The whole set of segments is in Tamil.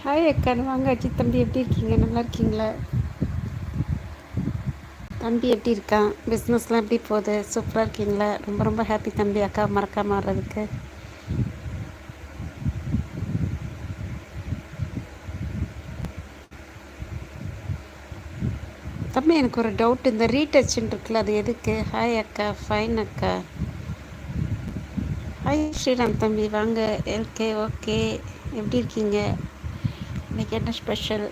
ஹாய் அக்கா, வாங்க அஜித் தம்பி, எப்படி இருக்கீங்க? நல்லா இருக்கீங்களா? தம்பி எப்படி இருக்கான்? பிஸ்னஸ்லாம் எப்படி போகுது? சூப்பராக இருக்கீங்களா? ரொம்ப ரொம்ப ஹாப்பி தம்பி, அக்கா மறக்காம வர்றதுக்கு. தம்பி, எனக்கு ஒரு டவுட். இந்த ரீடச்சுன்னு இருக்குல்ல, அது எதுக்கு? ஹாய் அக்கா, ஃபைன் அக்கா. ஹாய் ஸ்ரீராம் தம்பி, வாங்க. ஓகே ஓகே, எப்படி இருக்கீங்க? இன்னைக்கு என்ன ஸ்பெஷல்?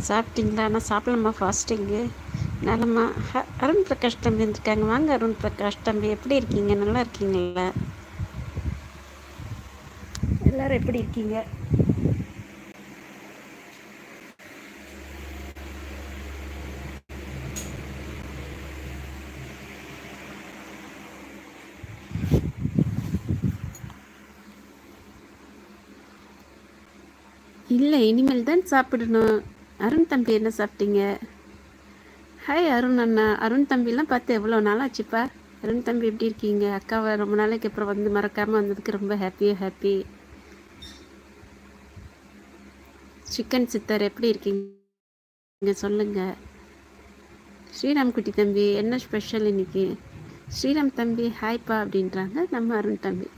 சாப்பிட்டீங்களா? ஆனால் சாப்பிடலாமா? ஃபாஸ்டிங்கு நலமா? அருண் பிரகாஷ் தம்பி வந்துருக்காங்க. வாங்க அருண் பிரகாஷ் தம்பி, எப்படி இருக்கீங்க? நல்லா இருக்கீங்களா? எல்லோரும் எப்படி இருக்கீங்க? இல்லை, இனிமேல் தான் சாப்பிடணும். அருண் தம்பி, என்ன சாப்பிட்டீங்க? ஹாய் அருண் அண்ணா. அருண் தம்பிலாம் பார்த்து எவ்வளோ நாள் ஆச்சுப்பா. அருண் தம்பி எப்படி இருக்கீங்க? அக்காவை ரொம்ப நாளைக்கு அப்புறம் வந்து மறக்காமல் வந்ததுக்கு ரொம்ப ஹாப்பி. சிக்கன் சித்தர் எப்படி இருக்கீங்க சொல்லுங்கள். ஸ்ரீராம் குட்டி தம்பி, என்ன ஸ்பெஷல் இன்னைக்கு? ஸ்ரீராம் தம்பி ஹாய்ப்பா அப்படின்றாங்க நம்ம அருண் தம்பி.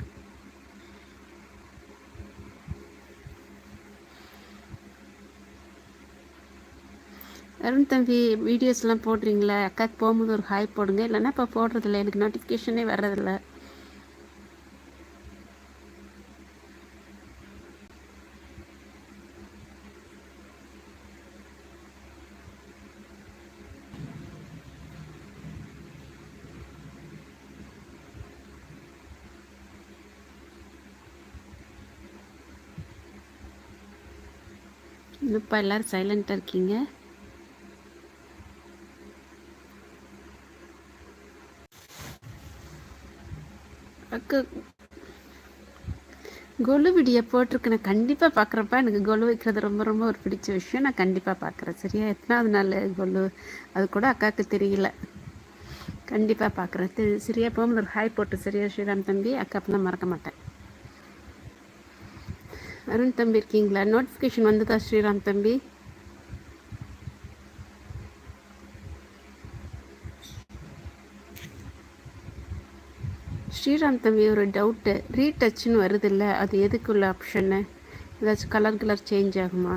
அருண் தம்பி, வீடியோஸ்லாம் போடுறீங்களா? அக்காவுக்கு போகும்போது ஒரு ஹாய் போடுங்க. இல்லைன்னா இப்போ போடுறதில்ல, எனக்கு நோட்டிஃபிகேஷனே வர்றதில்ல. இப்போ எல்லோரும் சைலண்ட்டாக இருக்கீங்க. அக்கா, கொலு வீடியோ போட்டிருக்கு, நான் கண்டிப்பாக பார்க்குறப்ப. எனக்கு கொலு வைக்கிறது ரொம்ப ரொம்ப ஒரு பிடிச்ச விஷயம். நான் கண்டிப்பாக பார்க்குறேன். சரியா? எத்தனாவது நாள் கொலு அது கூட அக்காவுக்கு தெரியல. கண்டிப்பாக பார்க்குறேன். சரியா? போகும்போது ஒரு ஹாய் போட்டு. சரியா ஸ்ரீராம் தம்பி? அக்கா அப்போ தான் மறக்க மாட்டேன். அருண் தம்பி இருக்கீங்களா? நோட்டிஃபிகேஷன் வந்ததா ஸ்ரீராம் தம்பி? ஸ்ரீராம் தம்பி, ஒரு டவுட்டு. ரீடச்சுன்னு வருது இல்லை, அது எதுக்குள்ள ஆப்ஷன்னு? ஏதாச்சும் கலர் சேஞ்ச் ஆகுமா?